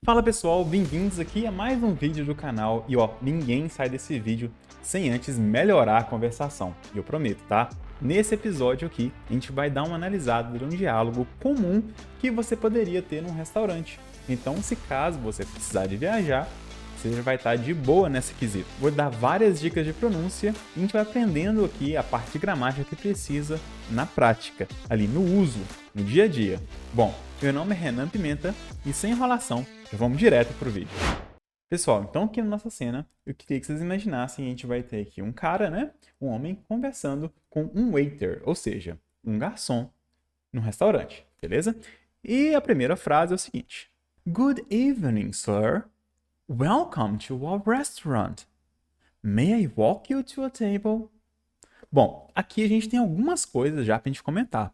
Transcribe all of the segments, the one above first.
Fala pessoal, bem-vindos aqui a mais um vídeo do canal e ó, ninguém sai desse vídeo sem antes melhorar a conversação, e eu prometo, tá? Nesse episódio aqui, a gente vai dar uma analisada de um diálogo comum que você poderia ter num restaurante. Então, se caso você precisar de viajar, você já vai estar de boa nesse quesito. Vou dar várias dicas de pronúncia e a gente vai aprendendo aqui a parte de gramática que precisa na prática, ali no uso, no dia a dia. Bom, meu nome é Renan Pimenta e sem enrolação, já vamos direto pro vídeo. Pessoal, então aqui na nossa cena, eu queria que vocês imaginassem, a gente vai ter aqui um cara, né? Um homem conversando com um waiter, ou seja, um garçom num restaurante, beleza? E a primeira frase é o seguinte: Good evening, sir. Welcome to our restaurant. May I walk you to a table? Bom, aqui a gente tem algumas coisas já pra gente comentar.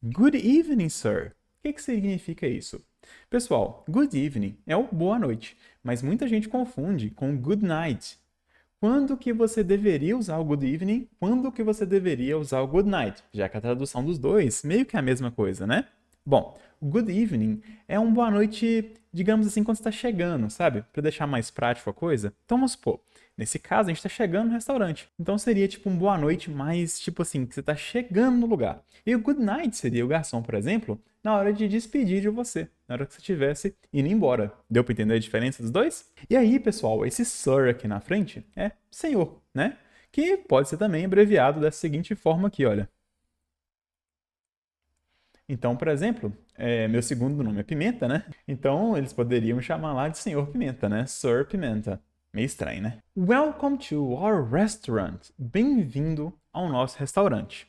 Good evening, sir. O que significa isso? Pessoal, good evening é o boa noite, mas muita gente confunde com good night. Quando que você deveria usar o good evening? Quando que você deveria usar o good night? Já que a tradução dos dois meio que é a mesma coisa, né? Bom, o good evening é um boa noite, digamos assim, quando você está chegando, sabe? Para deixar mais prático a coisa. Então vamos supor, nesse caso a gente está chegando no restaurante. Então seria tipo um boa noite mais tipo assim, que você está chegando no lugar. E o good night seria o garçom, por exemplo, na hora de despedir de você, na hora que você estivesse indo embora. Deu para entender a diferença dos dois? E aí, pessoal, esse sir aqui na frente é senhor, né? Que pode ser também abreviado dessa seguinte forma aqui, olha. Então, por exemplo, meu segundo nome é Pimenta, né? Então, eles poderiam me chamar lá de Senhor Pimenta, né? Sir Pimenta. Meio estranho, né? Welcome to our restaurant. Bem-vindo ao nosso restaurante.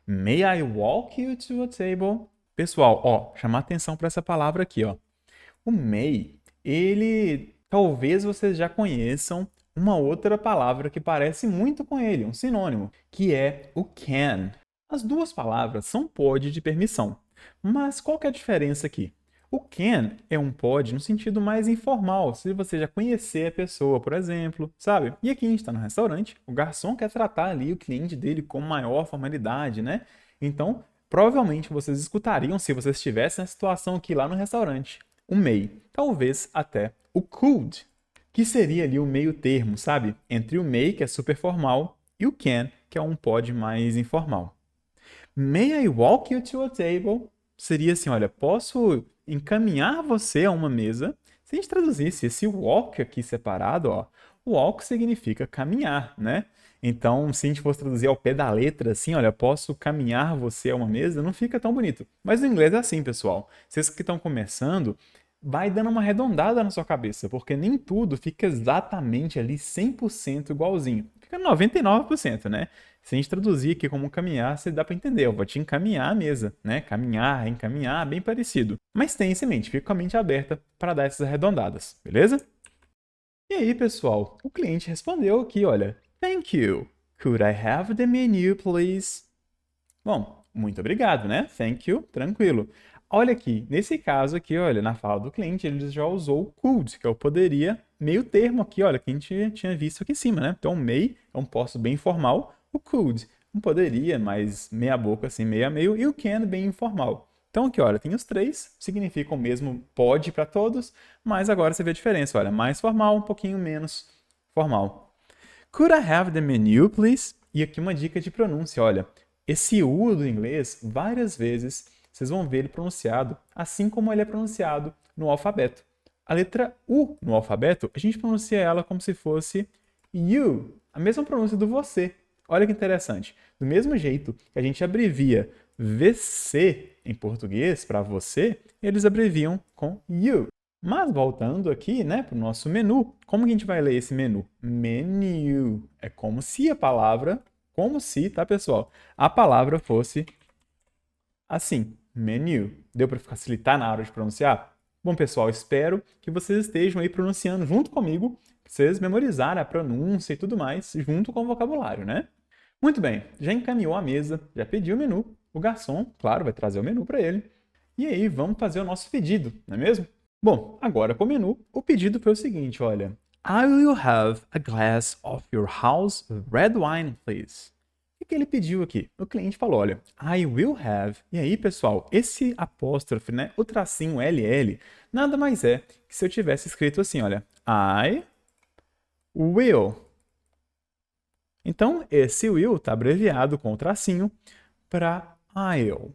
May I walk you to a table? Pessoal, ó, chamar atenção para essa palavra aqui, ó. O may, ele talvez vocês já conheçam uma outra palavra que parece muito com ele, um sinônimo, que é o can. As duas palavras são pode de permissão, mas qual que é a diferença aqui? O can é um pode no sentido mais informal, se você já conhecer a pessoa, por exemplo, sabe? E aqui a gente está no restaurante, o garçom quer tratar ali o cliente dele com maior formalidade, né? Então, provavelmente vocês escutariam se vocês estivessem na situação aqui lá no restaurante. O may, talvez até o could, que seria ali o meio termo, sabe? Entre o may, que é super formal, e o can, que é um pode mais informal. May I walk you to a table? Seria assim, olha, posso encaminhar você a uma mesa? Se a gente traduzisse esse walk aqui separado, ó, walk significa caminhar, né? Então, se a gente fosse traduzir ao pé da letra, assim, olha, posso caminhar você a uma mesa, não fica tão bonito. Mas no inglês é assim, pessoal. Vocês que estão começando, vai dando uma arredondada na sua cabeça, porque nem tudo fica exatamente ali 100% igualzinho. Fica 99%, né? Se a gente traduzir aqui como caminhar, você dá para entender. Eu vou te encaminhar à mesa, né? Caminhar, encaminhar, bem parecido. Mas tenha isso em mente, fica com a mente aberta para dar essas arredondadas, beleza? E aí, pessoal, o cliente respondeu aqui, olha. Thank you. Could I have the menu, please? Bom, muito obrigado, né? Thank you, tranquilo. Olha aqui, nesse caso aqui, olha, na fala do cliente, ele já usou o could, que é o poderia, meio termo aqui, olha, que a gente tinha visto aqui em cima, né? Então, may é um posso bem informal, o could, um poderia, mais meia boca, assim, meio a meio, e o can, bem informal. Então, aqui, olha, tem os três, significam o mesmo pode para todos, mas agora você vê a diferença, olha, mais formal, um pouquinho menos formal. Could I have the menu, please? E aqui uma dica de pronúncia, olha, esse U do inglês, várias vezes, vocês vão ver ele pronunciado assim como ele é pronunciado no alfabeto. A letra U no alfabeto, a gente pronuncia ela como se fosse you, a mesma pronúncia do você. Olha que interessante. Do mesmo jeito que a gente abrevia VC em português para você, eles abreviam com you. Mas voltando aqui, né, para o nosso menu, como que a gente vai ler esse menu? Menu. É como se a palavra, tá, pessoal? A palavra fosse assim, menu. Deu para facilitar na hora de pronunciar? Bom, pessoal, espero que vocês estejam aí pronunciando junto comigo, para vocês memorizarem a pronúncia e tudo mais, junto com o vocabulário, né? Muito bem, já encaminhou a mesa, já pediu o menu, o garçom, claro, vai trazer o menu para ele. E aí, vamos fazer o nosso pedido, não é mesmo? Bom, agora com o menu, o pedido foi o seguinte, olha. I will have a glass of your house red wine, please. O que ele pediu aqui? O cliente falou, olha, I will have. E aí, pessoal, esse apóstrofe, né, o tracinho LL, nada mais é que se eu tivesse escrito assim, olha, I will. Então, esse will está abreviado com o tracinho para I'll. O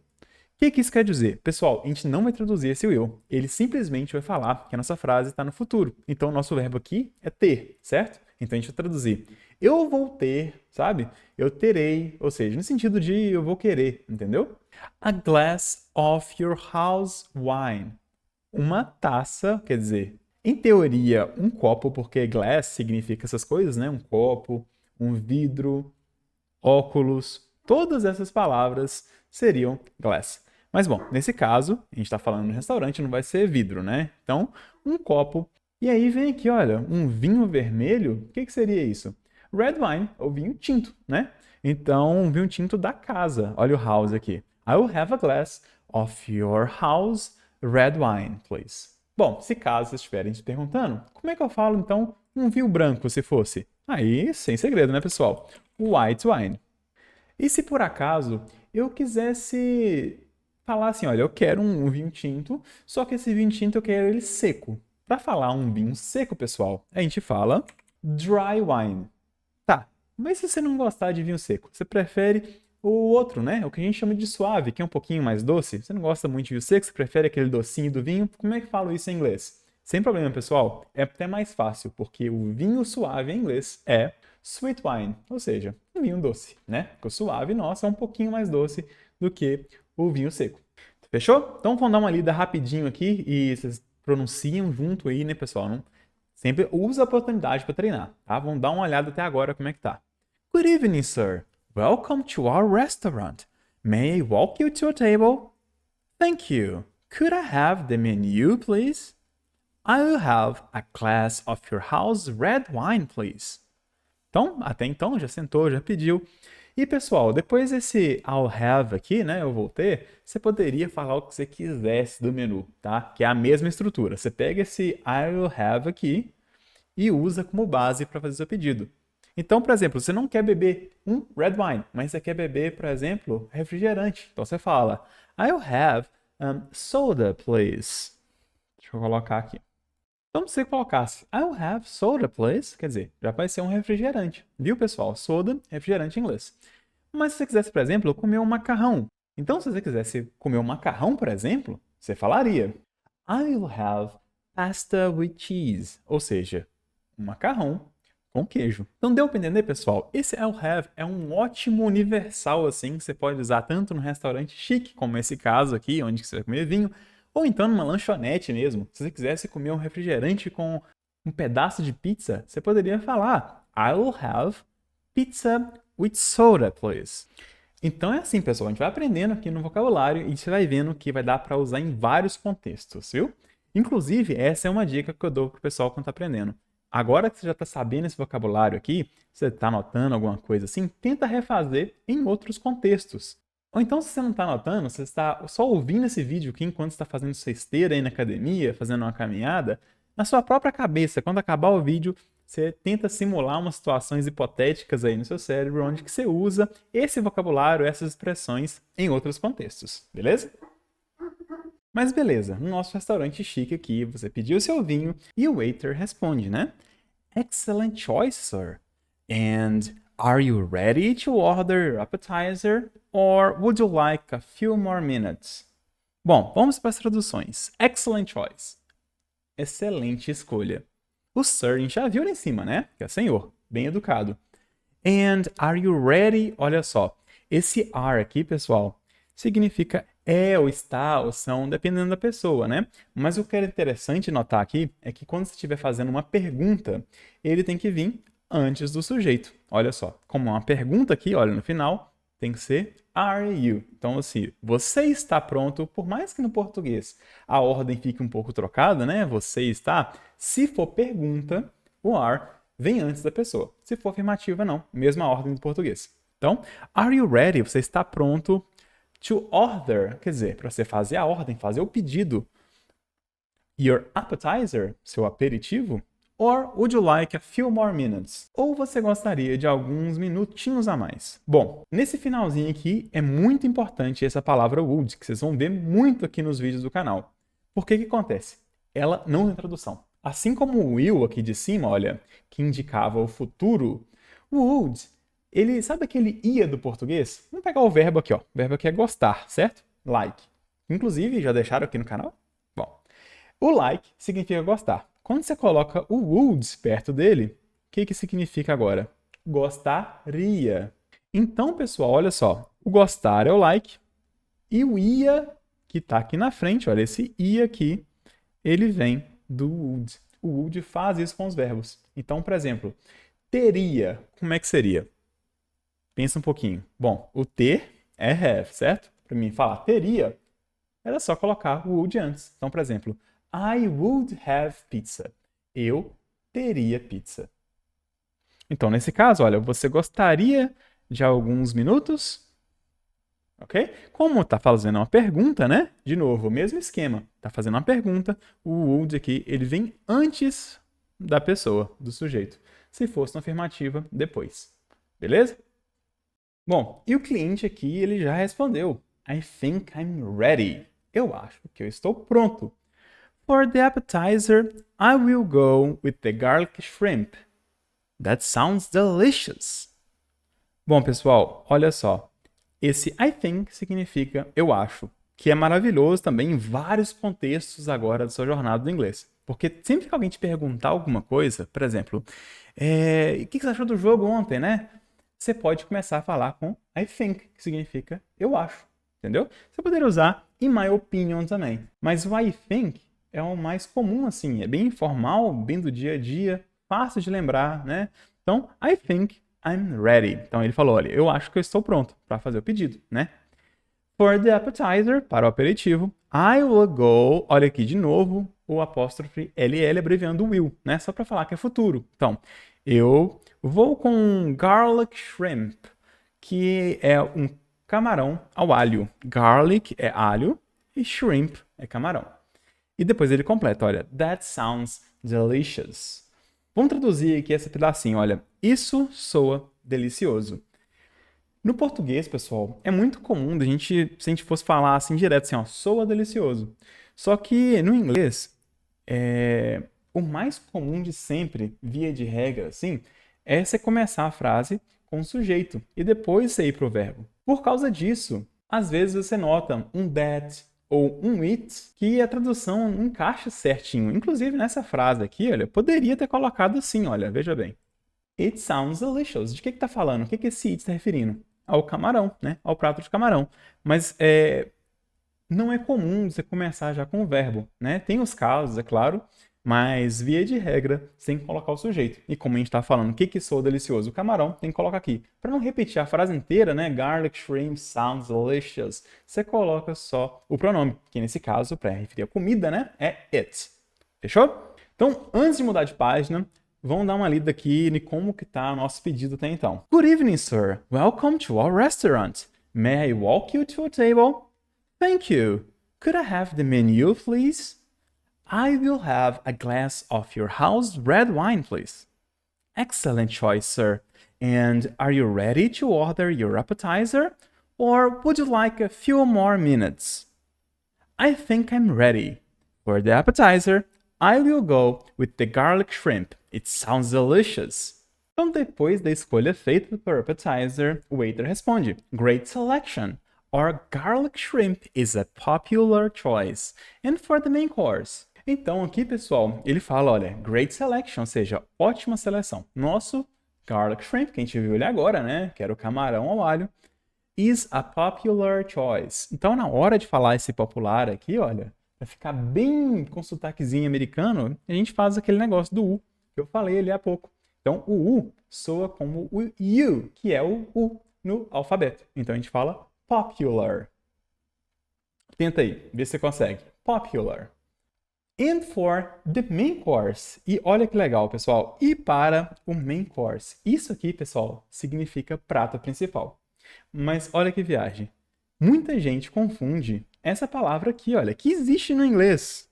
que isso quer dizer? Pessoal, a gente não vai traduzir esse will. Ele simplesmente vai falar que a nossa frase está no futuro. Então, o nosso verbo aqui é ter, certo? Então, a gente vai traduzir. Eu vou ter, sabe? Eu terei, ou seja, no sentido de eu vou querer, entendeu? A glass of your house wine. Uma taça, quer dizer, em teoria, um copo, porque glass significa essas coisas, né? Um copo, um vidro, óculos, todas essas palavras seriam glass. Mas bom, nesse caso, a gente está falando no restaurante, não vai ser vidro, né? Então, um copo. E aí vem aqui, olha, um vinho vermelho. O que seria isso? Red wine, ou vinho tinto, né? Então, um vinho tinto da casa. Olha o house aqui. I will have a glass of your house red wine, please. Bom, se caso vocês estiverem se perguntando, como é que eu falo, então, um vinho branco, se fosse? Aí, sem segredo, né, pessoal? White wine. E se por acaso eu quisesse falar assim, olha, eu quero um vinho tinto, só que esse vinho tinto eu quero ele seco. Para falar um vinho seco, pessoal, a gente fala dry wine. Tá, mas se você não gostar de vinho seco, você prefere o outro, né? O que a gente chama de suave, que é um pouquinho mais doce. Você não gosta muito de vinho seco, você prefere aquele docinho do vinho. Como é que falo isso em inglês? Sem problema, pessoal. É até mais fácil, porque o vinho suave em inglês é sweet wine, ou seja, um vinho doce, né? Porque o suave, nossa, é um pouquinho mais doce do que o vinho seco. Fechou? Então vamos dar uma lida rapidinho aqui e vocês pronunciam junto aí, né, pessoal? Não... Sempre usa a oportunidade para treinar, tá? Vamos dar uma olhada até agora como é que tá. Good evening, sir. Welcome to our restaurant. May I walk you to a table? Thank you. Could I have the menu, please? I will have a glass of your house red wine, please. Então, até então, já sentou, já pediu. E, pessoal, depois desse I'll have aqui, né, eu vou ter, você poderia falar o que você quisesse do menu, tá? Que é a mesma estrutura. Você pega esse I will have aqui e usa como base para fazer seu pedido. Então, por exemplo, você não quer beber um red wine, mas você quer beber, por exemplo, refrigerante. Então, você fala I'll have soda, please. Deixa eu colocar aqui. Então, se você colocasse I'll have soda, please, quer dizer, já vai ser um refrigerante. Viu, pessoal? Soda, refrigerante em inglês. Mas se você quisesse, por exemplo, comer um macarrão. Então, se você quisesse comer um macarrão, por exemplo, você falaria I'll have pasta with cheese. Ou seja, um macarrão com queijo. Então, deu para entender, pessoal? Esse I'll have é um ótimo universal, assim, que você pode usar tanto no restaurante chique, como esse caso aqui, onde você vai comer vinho, ou então numa lanchonete mesmo. Se você quisesse comer um refrigerante com um pedaço de pizza, você poderia falar I'll have pizza with soda, please. Então é assim, pessoal. A gente vai aprendendo aqui no vocabulário e você vai vendo que vai dar para usar em vários contextos, viu? Inclusive, essa é uma dica que eu dou pro pessoal quando tá aprendendo. Agora que você já está sabendo esse vocabulário aqui, você está anotando alguma coisa assim, tenta refazer em outros contextos. Ou então, se você não está anotando, você está só ouvindo esse vídeo aqui enquanto está fazendo sua esteira aí na academia, fazendo uma caminhada, na sua própria cabeça, quando acabar o vídeo, você tenta simular umas situações hipotéticas aí no seu cérebro, onde que você usa esse vocabulário, essas expressões em outros contextos, beleza? Mas beleza, no nosso restaurante chique aqui, você pediu o seu vinho e o waiter responde, né? Excellent choice, sir. And are you ready to order your appetizer or would you like a few more minutes? Bom, vamos para as traduções. Excellent choice. Excelente escolha. O sir a gente já viu lá em cima, né? Que é senhor, bem educado. And are you ready? Olha só, esse are aqui, pessoal, significa é, ou está, ou são, dependendo da pessoa, né? Mas o que é interessante notar aqui é que quando você estiver fazendo uma pergunta, ele tem que vir antes do sujeito. Olha só, como uma pergunta aqui, olha, no final, tem que ser are you. Então, assim, você está pronto, por mais que no português a ordem fique um pouco trocada, né? Você está, se for pergunta, o are vem antes da pessoa. Se for afirmativa, não. Mesma ordem do português. Então, are you ready? Você está pronto to order, quer dizer, para você fazer a ordem, fazer o pedido. Your appetizer, seu aperitivo, Or would you like a few more minutes? Ou você gostaria de alguns minutinhos a mais? Bom, nesse finalzinho aqui é muito importante essa palavra would, que vocês vão ver muito aqui nos vídeos do canal. Por que acontece? Ela não tem tradução. Assim como o will aqui de cima, olha, que indicava o futuro, o would, ele sabe aquele ia do português? Vamos pegar o verbo aqui, ó. O verbo aqui é gostar, certo? Like. Inclusive, já deixaram aqui no canal? Bom, o like significa gostar. Quando você coloca o would perto dele, o que significa agora? Gostaria. Então, pessoal, olha só. O gostar é o like e o ia, que está aqui na frente, olha, esse ia aqui, ele vem do would. O would faz isso com os verbos. Então, por exemplo, teria, como é que seria? Pensa um pouquinho. Bom, o ter é have, certo? Para mim falar teria, era só colocar o would antes. Então, por exemplo, I would have pizza. Eu teria pizza. Então, nesse caso, olha, você gostaria de alguns minutos? Ok? Como está fazendo uma pergunta, né? De novo, o mesmo esquema. Está fazendo uma pergunta, o would aqui, ele vem antes da pessoa, do sujeito. Se fosse uma afirmativa, depois. Beleza? Bom, e o cliente aqui, ele já respondeu. I think I'm ready. Eu acho que eu estou pronto. For the appetizer, I will go with the garlic shrimp. That sounds delicious. Bom, pessoal, olha só. Esse I think significa eu acho, que é maravilhoso também em vários contextos agora da sua jornada do inglês. Porque sempre que alguém te perguntar alguma coisa, por exemplo, o que você achou do jogo ontem, né? Você pode começar a falar com I think, que significa eu acho, entendeu? Você poderia usar in my opinion também. Mas o I think é o mais comum, assim, é bem informal, bem do dia a dia, fácil de lembrar, né? Então, I think I'm ready. Então, ele falou, olha, eu acho que eu estou pronto para fazer o pedido, né? For the appetizer, para o aperitivo, I will go, olha aqui de novo, o apóstrofe LL abreviando o will, né? Só para falar que é futuro. Então, eu vou com garlic shrimp, que é um camarão ao alho. Garlic é alho e shrimp é camarão. E depois ele completa, olha, that sounds delicious. Vamos traduzir aqui esse pedacinho, olha, isso soa delicioso. No português, pessoal, é muito comum se a gente fosse falar assim direto, assim, ó, soa delicioso. Só que no inglês, o mais comum de sempre, via de regra, assim, é você começar a frase com o sujeito e depois você ir para o verbo. Por causa disso, às vezes você nota um that ou um it, que a tradução não encaixa certinho. Inclusive, nessa frase aqui, olha, poderia ter colocado assim, olha, veja bem. It sounds delicious. De que está falando? O que esse it está referindo? Ao camarão, né? Ao prato de camarão. Mas não é comum você começar já com o verbo, né? Tem os casos, é claro, mas via de regra, você tem que colocar o sujeito. E como a gente está falando, o que soa delicioso? O camarão, tem que colocar aqui. Para não repetir a frase inteira, né? Garlic shrimp sounds delicious. Você coloca só o pronome, que nesse caso, para referir a comida, né? É it. Fechou? Então, antes de mudar de página, vamos dar uma lida aqui em como que tá o nosso pedido até então. Good evening, sir. Welcome to our restaurant. May I walk you to a table? Thank you. Could I have the menu, please? I will have a glass of your house red wine, please. Excellent choice, sir. And are you ready to order your appetizer? Or would you like a few more minutes? I think I'm ready. For the appetizer, I will go with the garlic shrimp. It sounds delicious. Então, depois da escolha feita para o appetizer, o waiter responde, Great selection. Our garlic shrimp is a popular choice. And for the main course? Então, aqui, pessoal, ele fala, olha, great selection, ou seja, ótima seleção. Nosso garlic shrimp, que a gente viu ele agora, né, que era o camarão ao alho, is a popular choice. Então, na hora de falar esse popular aqui, olha, para ficar bem com sotaquezinho americano, a gente faz aquele negócio do U, que eu falei ali há pouco. Então, o U soa como o U, que é o U no alfabeto. Então, a gente fala popular. Tenta aí, vê se você consegue. Popular. And for the main course. E olha que legal, pessoal. E para o main course. Isso aqui, pessoal, significa prato principal. Mas olha que viagem. Muita gente confunde essa palavra aqui, olha, que existe no inglês.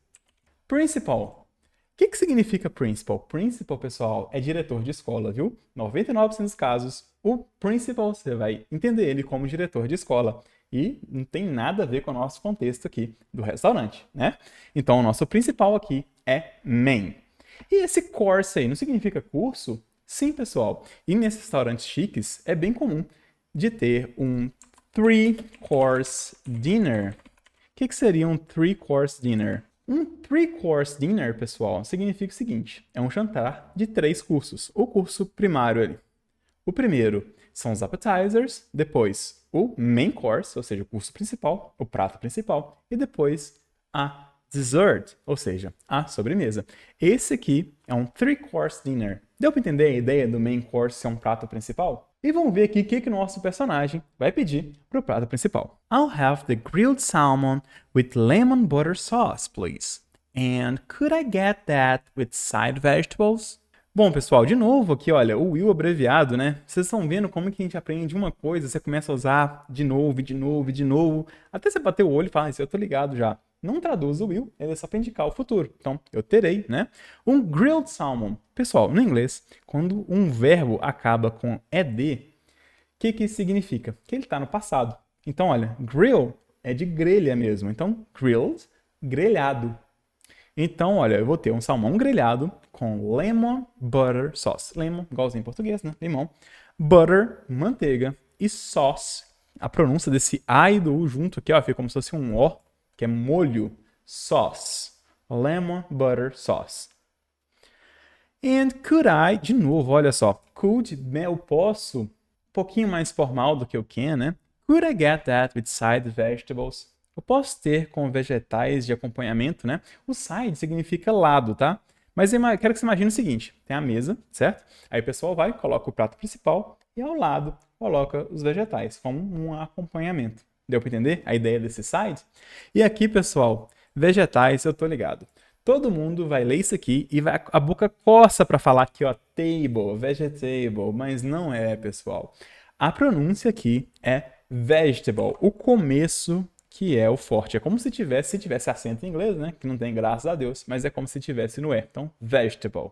Principal. que significa principal? Principal, pessoal, é diretor de escola, viu? 99% dos casos, o principal, você vai entender ele como diretor de escola. E não tem nada a ver com o nosso contexto aqui do restaurante, né? Então, o nosso principal aqui é main. E esse course aí não significa curso? Sim, pessoal. E nesses restaurantes chiques, é bem comum de ter um 3-course dinner. O que seria um 3-course dinner? Um 3-course dinner, pessoal, significa o seguinte: é um jantar de 3 cursos. O curso primário ali. O primeiro são os appetizers, depois o main course, ou seja, o curso principal, o prato principal, e depois a dessert, ou seja, a sobremesa. Esse aqui é um 3-course dinner. Deu para entender a ideia do main course ser um prato principal? E vamos ver aqui o que o nosso personagem vai pedir para o prato principal. I'll have the grilled salmon with lemon butter sauce, please. And could I get that with side vegetables? Bom, pessoal, de novo aqui, olha, o will abreviado, né? Vocês estão vendo como que a gente aprende uma coisa, você começa a usar de novo, de novo, de novo, até você bater o olho e falar, isso eu tô ligado já. Não traduz o will, ele é só para indicar o futuro. Então, eu terei, né? Um grilled salmon. Pessoal, no inglês, quando um verbo acaba com ed, o que isso significa? Que ele está no passado. Então, olha, grill é de grelha mesmo. Então, grilled, grelhado. Então, olha, eu vou ter um salmão grelhado com lemon butter sauce. Lemon, igualzinho em português, né? Limão. Butter, manteiga. E sauce, a pronúncia desse A e do U junto aqui, ó, fica como se fosse um O, que é molho. Sauce. Lemon butter sauce. And could I, de novo, olha só. Could, eu posso, um pouquinho mais formal do que o can, né? Could I get that with side vegetables? Eu posso ter com vegetais de acompanhamento, né? O side significa lado, tá? Mas eu quero que você imagine o seguinte: tem a mesa, certo? Aí o pessoal vai, coloca o prato principal e ao lado coloca os vegetais, como um acompanhamento. Deu para entender a ideia desse side? E aqui, pessoal, vegetais, eu tô ligado. Todo mundo vai ler isso aqui e a boca coça para falar aqui, ó, table, vegetable, mas não é, pessoal. A pronúncia aqui é vegetable, o começo que é o forte. É como se tivesse acento em inglês, né? Que não tem, graças a Deus, mas é como se tivesse no E. Então, vegetable.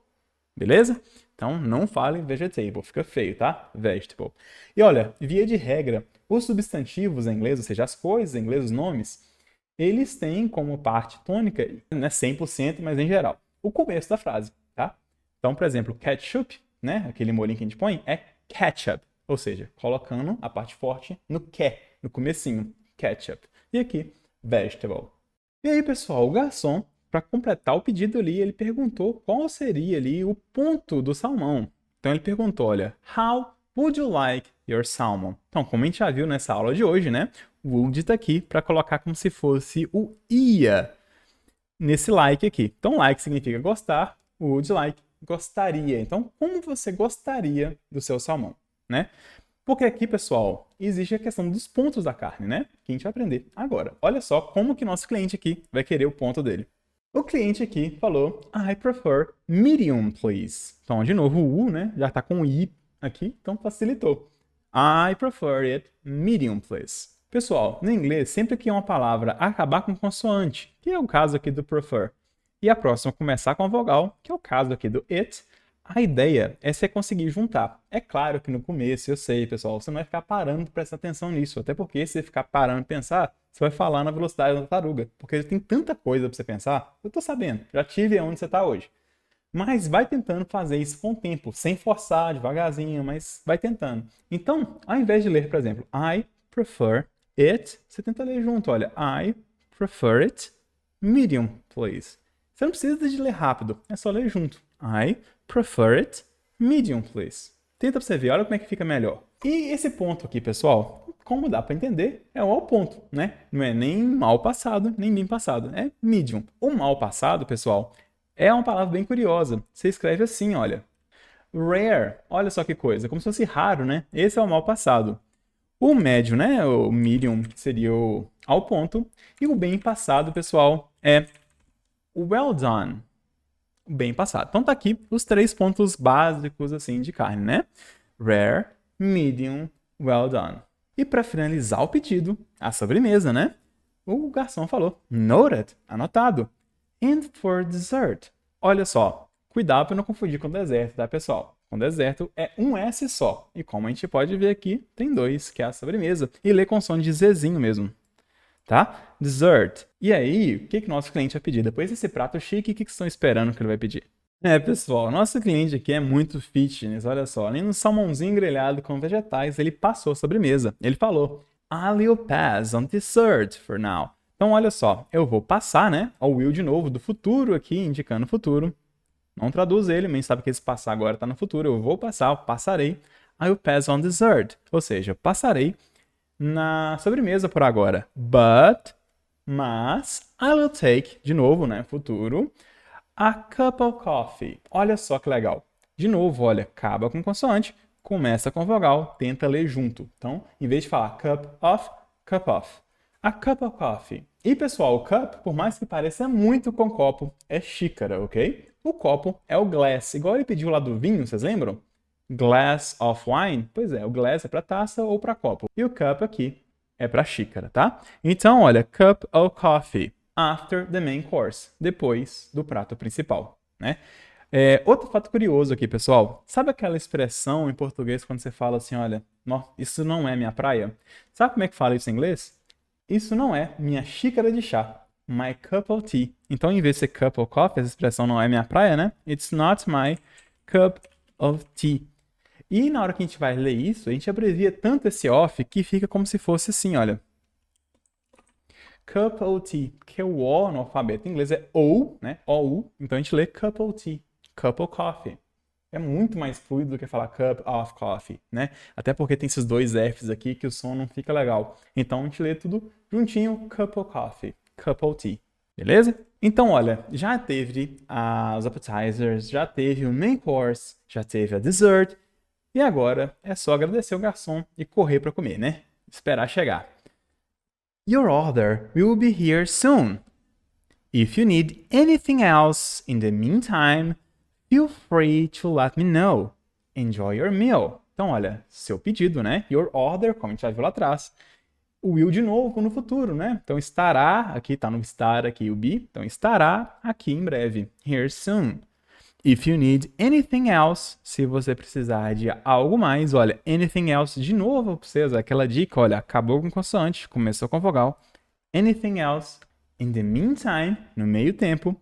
Beleza? Então, não fale vegetable, fica feio, tá? Vegetable. E olha, via de regra, os substantivos em inglês, ou seja, as coisas em inglês, os nomes, eles têm como parte tônica, não é 100%, mas em geral, o começo da frase, tá? Então, por exemplo, ketchup, né? Aquele molhinho que a gente põe, é ketchup. Ou seja, colocando a parte forte no que, no comecinho, ketchup. E aqui, vegetable. E aí, pessoal, o garçom, para completar o pedido ali, ele perguntou qual seria ali o ponto do salmão. Então ele perguntou, olha, how would you like your salmon? Então, como a gente já viu nessa aula de hoje, né? O would está aqui para colocar como se fosse o ia nesse like aqui. Então, like significa gostar, would like, gostaria. Então, como você gostaria do seu salmão, né? Porque aqui, pessoal, existe a questão dos pontos da carne, né? Que a gente vai aprender agora. Olha só como que nosso cliente aqui vai querer o ponto dele. O cliente aqui falou, I prefer medium, please. Então, de novo, o U, né? Já tá com o I aqui, então facilitou. I prefer it medium, please. Pessoal, no inglês, sempre que uma palavra acabar com consoante, que é o caso aqui do prefer, e a próxima começar com a vogal, que é o caso aqui do it, a ideia é você conseguir juntar. É claro que no começo, eu sei, pessoal, você não vai ficar parando para prestar atenção nisso. Até porque se você ficar parando e pensar, você vai falar na velocidade da tartaruga. Porque tem tanta coisa para você pensar. Eu tô sabendo, já tive onde você está hoje. Mas vai tentando fazer isso com o tempo, sem forçar, devagarzinho, mas vai tentando. Então, ao invés de ler, por exemplo, I prefer it, você tenta ler junto, olha, I prefer it medium, please. Você não precisa de ler rápido, é só ler junto. I prefer it medium, please. Tenta pra você ver, olha como é que fica melhor. E esse ponto aqui, pessoal, como dá para entender, é o ponto, né? Não é nem mal passado, nem bem passado, é medium. O mal passado, pessoal, é uma palavra bem curiosa. Você escreve assim, olha. Rare, olha só que coisa, como se fosse raro, né? Esse é o mal passado. O médio, né? O medium seria o ao ponto. E o bem passado, pessoal, é well done. Bem passado. Então tá aqui os 3 pontos básicos assim de carne, né? Rare, medium, well done. E para finalizar o pedido, a sobremesa, né? O garçom falou, noted, anotado. And for dessert, Olha só, cuidado para não confundir com deserto, tá, pessoal? Com deserto é um S só. E como a gente pode ver aqui, tem dois, que é a sobremesa. E lê com som de Zzinho mesmo, tá? Dessert. E aí, o que que nosso cliente vai pedir? Depois desse prato chique, o que que estão esperando que ele vai pedir? Pessoal, nosso cliente aqui é muito fitness, olha só. Além do salmãozinho grelhado com vegetais, ele passou a sobremesa. Ele falou, I will pass on dessert for now. Então, olha só, eu vou passar, né? O will de novo, do futuro aqui, indicando o futuro. Não traduz ele, mas sabe que esse passar agora está no futuro. Eu vou passar, eu passarei. I will pass on dessert. Ou seja, eu passarei na sobremesa por agora. Mas, I will take, de novo, né? Futuro. A cup of coffee. Olha só que legal. De novo, olha, acaba com consoante, começa com vogal, tenta ler junto. Então, em vez de falar cup of, cup of. A cup of coffee. E, pessoal, o cup, por mais que pareça muito com copo, é xícara, ok? O copo é o glass, igual ele pediu lá do vinho, vocês lembram? Glass of wine? Pois é, o glass é para taça ou para copo. E o cup aqui é para xícara, tá? Então, olha, cup of coffee. After the main course, depois do prato principal, né? Outro fato curioso aqui, pessoal. Sabe aquela expressão em português quando você fala assim, olha, isso não é minha praia? Sabe como é que fala isso em inglês? Isso não é minha xícara de chá. My cup of tea. Então, em vez de ser cup of coffee, essa expressão não é minha praia, né? It's not my cup of tea. E na hora que a gente vai ler isso, a gente abrevia tanto esse off que fica como se fosse assim, olha. Cup of tea, que o O no alfabeto em inglês é O, né? O-U. Então a gente lê cup of tea, cup of coffee. É muito mais fluido do que falar cup of coffee, né? Até porque tem esses dois Fs aqui que o som não fica legal. Então a gente lê tudo juntinho, cup of coffee, cup of tea. Beleza? Então, olha, já teve os appetizers, já teve o main course, já teve a dessert. E agora é só agradecer o garçom e correr para comer, né? Esperar chegar. Your order will be here soon. If you need anything else in the meantime, feel free to let me know. Enjoy your meal. Então, olha, seu pedido, né? Your order, como a gente já viu lá atrás. O will de novo no futuro, né? Então, estará, aqui tá no estar aqui o be. Então, estará aqui em breve. Here soon. If you need anything else, se você precisar de algo mais, olha, anything else, de novo pra vocês, aquela dica, olha, acabou com consoante, começou com vogal. Anything else, in the meantime, no meio tempo,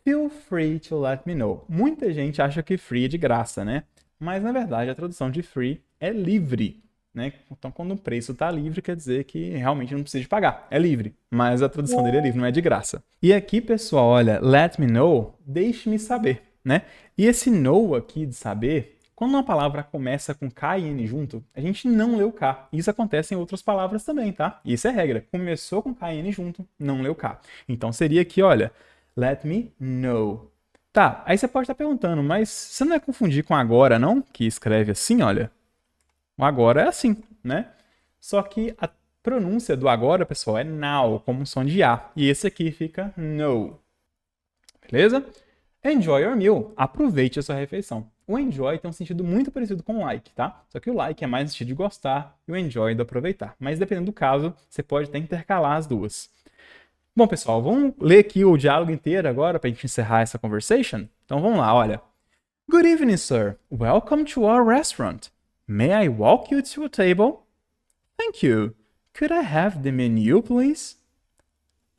feel free to let me know. Muita gente acha que free é de graça, né? Mas, na verdade, a tradução de free é livre, né? Então, quando o preço tá livre, quer dizer que realmente não precisa de pagar, é livre. Mas a tradução dele é livre, não é de graça. E aqui, pessoal, olha, let me know, deixe-me saber. Né? E esse know aqui de saber, quando uma palavra começa com K e N junto, a gente não lê o K. Isso acontece em outras palavras também, tá? Isso é regra. Começou com K e N junto, não lê o K. Então seria aqui, olha, let me know. Tá, aí você pode estar perguntando, mas você não vai confundir com agora, não? Que escreve assim, olha. O agora é assim, né? Só que a pronúncia do agora, pessoal, é now, como um som de A. E esse aqui fica no. Beleza? Enjoy your meal. Aproveite a sua refeição. O enjoy tem um sentido muito parecido com like, tá? Só que o like é mais no sentido de gostar e o enjoy do aproveitar. Mas dependendo do caso, você pode até intercalar as duas. Bom, pessoal, vamos ler aqui o diálogo inteiro agora para a gente encerrar essa conversation? Então vamos lá, olha. Good evening, sir. Welcome to our restaurant. May I walk you to a table? Thank you. Could I have the menu, please?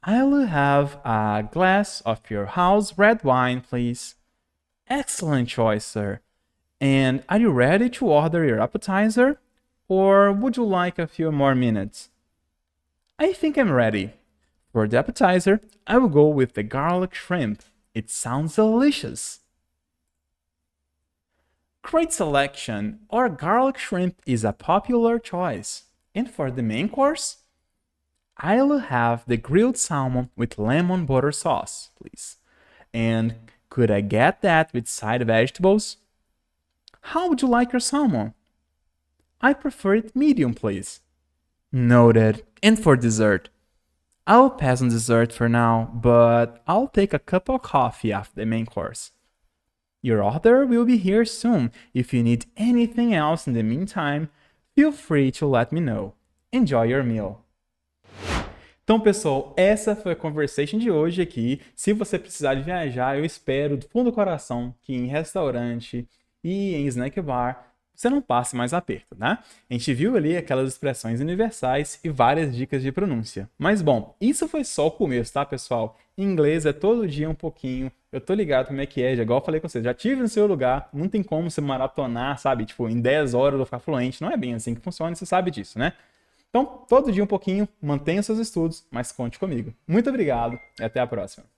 I'll have a glass of your house red wine, please. Excellent choice, sir. And are you ready to order your appetizer? Or would you like a few more minutes? I think I'm ready. For the appetizer, I will go with the garlic shrimp. It sounds delicious. Great selection. Our garlic shrimp is a popular choice. And for the main course? I'll have the grilled salmon with lemon butter sauce, please. And could I get that with side vegetables? How would you like your salmon? I prefer it medium, please. Noted. And for dessert? I'll pass on dessert for now, but I'll take a cup of coffee after the main course. Your order will be here soon. If you need anything else in the meantime, feel free to let me know. Enjoy your meal. Então, pessoal, essa foi a conversation de hoje aqui. Se você precisar de viajar, eu espero do fundo do coração que em restaurante e em snack bar você não passe mais aperto, né? A gente viu ali aquelas expressões universais e várias dicas de pronúncia. Mas bom, isso foi só o começo, tá, pessoal? Em inglês é todo dia um pouquinho. Eu tô ligado como é que é, já igual eu falei com vocês, já tive no seu lugar, não tem como você maratonar, sabe? Tipo, em 10 horas eu vou ficar fluente. Não é bem assim que funciona, você sabe disso, né? Então, todo dia um pouquinho, mantenha seus estudos, mas conte comigo. Muito obrigado e até a próxima.